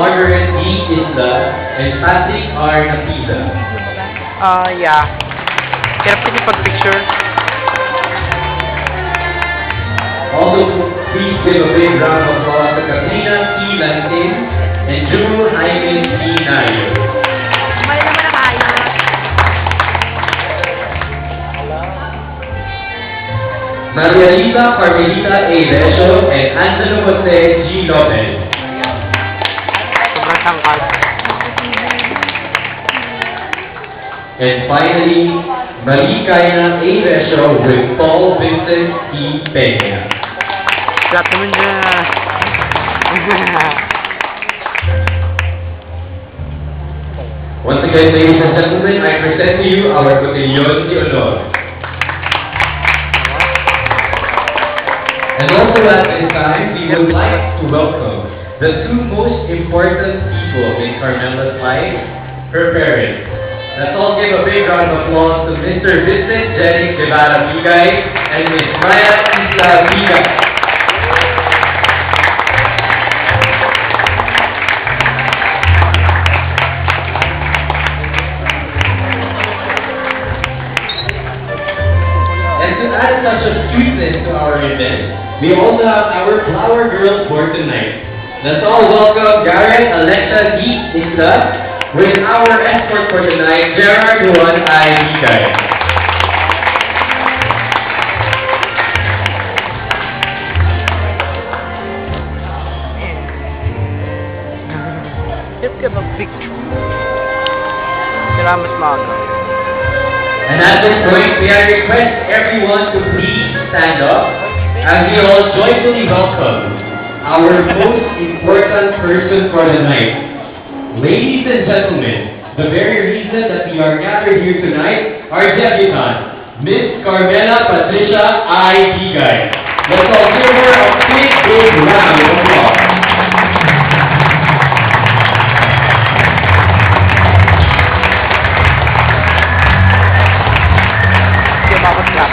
Margaret D. Isla, and Patrick R. Napisa. Yeah. Hirap kasi pag-picture. Also, please give a big round of applause to Katrina T. Lantin and Drew Hyman T. Nayo. Mali naman ang ayos. Maria Lisa Carmelita A. Recio and Angelo Jose G. Lopez. Sobrang tangkad. And finally, Marie Kaina A. Recio with Paul Vincent E. Peña. Clap naman dyan. Once again, ladies and gentlemen, I present to you our Cotillon de Honor. And also at this time, we would like to welcome the two most important people in Carmela's life, her parents. Let's all give a big round of applause to Mr. Vincent Jennings Guevara Bigay and Ms. Maya Isla Bigay. And to add such a sweetness to our event, we also have our Flower Girls for tonight. Let's all welcome Garrett Alexa D. Isla with our escort for tonight, Gerard Juan I. Bigay. Hirap ka mag-picture. Kailangan mas maaga. And at this point, we request everyone to please stand up as we all joyfully welcome our most important person for the night. Ladies and gentlemen, the very reason that we are gathered here tonight, our debutante, Miss Carmela Patricia I. Bigay. Let's all give her a big round of applause. Hindi umabot clap.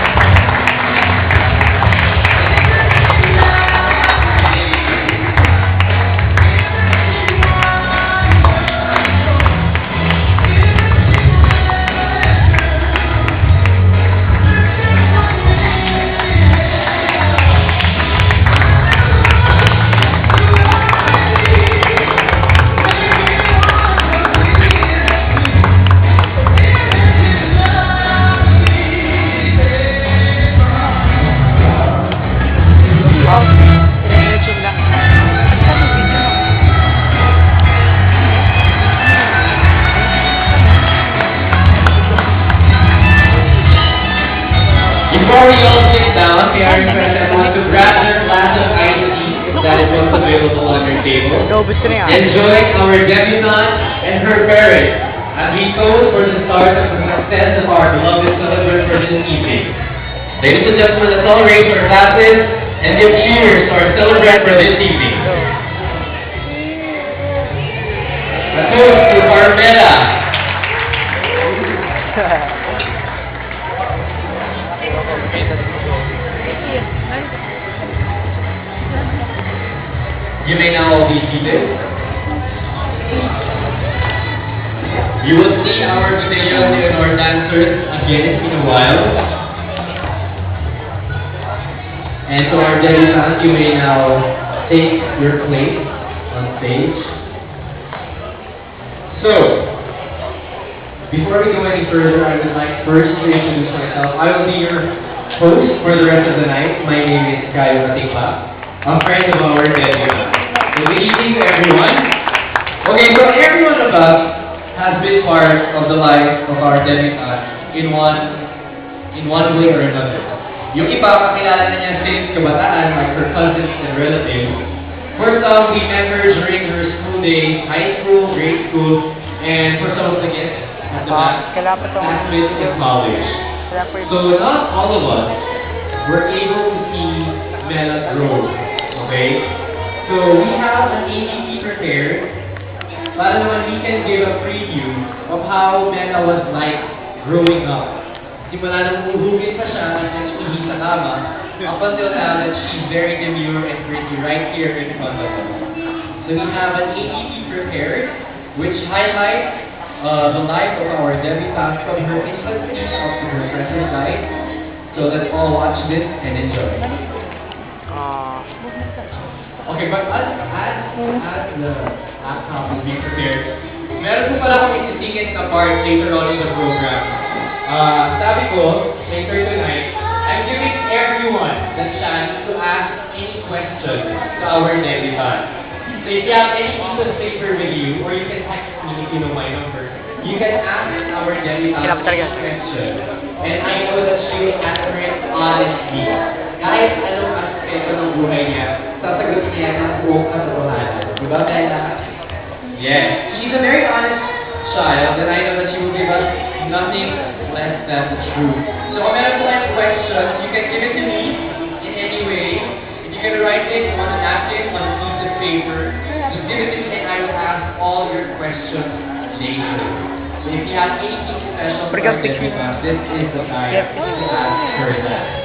Before we all sit down, we are requesting everyone to grab their glass of iced tea that is also available on your table. Naubos ko na yan. Enjoy our debutante and her parents as we toast for the start of the success of our beloved celebrant for this evening. Ladies and gentlemen, let's all raise our glasses and give cheers to our celebrant for this evening. A toast to Carmela. You may now all be seated. You will see our Cotillon de Honor dancers again. It's been a while. And so our debutantes, you may now take your place on stage. So, before we go any further, I would like first to introduce myself. I will be your host for the rest of the night. My name is Kayo Katikpa, a friend of our debutante. Good evening to everyone. Okay, so every one of us has been part of the life of our debutante in one way or another. Yung iba, kakilala na niya since kabataan, like her cousins and relatives. For some, we met her during her school days, high school, grade school, and for some of the kids at the back, classmates in college. So not all of us were able to see Mela grow, okay? So we have an ATP prepared para naman we can give a preview of how Mela was like growing up. Simula nang uhugin pa siya and ihi sa kama, up until now that she's very demure and pretty right here in front of us. So So we have an ATP prepared, which highlights the life of our debutante from her infancy up to her present life. So let's all watch this and enjoy. Okay, but as the laptop is being prepared, meron po pala kami ticket na part later on in the program. Sabi ko, later tonight, I'm giving everyone the chance to ask any question to our debutante. So if you have any piece of paper with you, or you can text me if you know my number, you can ask our debutante any question. And I know that she will answer it honestly. Kahit anong aspekto ng buhay niya, sasagot niya ng buong katotohanan. Diba, Bella? Yes. She's a very honest child, and I know that she will give us nothing less than the truth. So kung meron po kayong questions, you can give it to me in any way. If you're going to write it on a napkin, on a piece of paper, just give it to me and I will ask all your questions later. So if you have anything special for our debutante, this is the time to ask her that.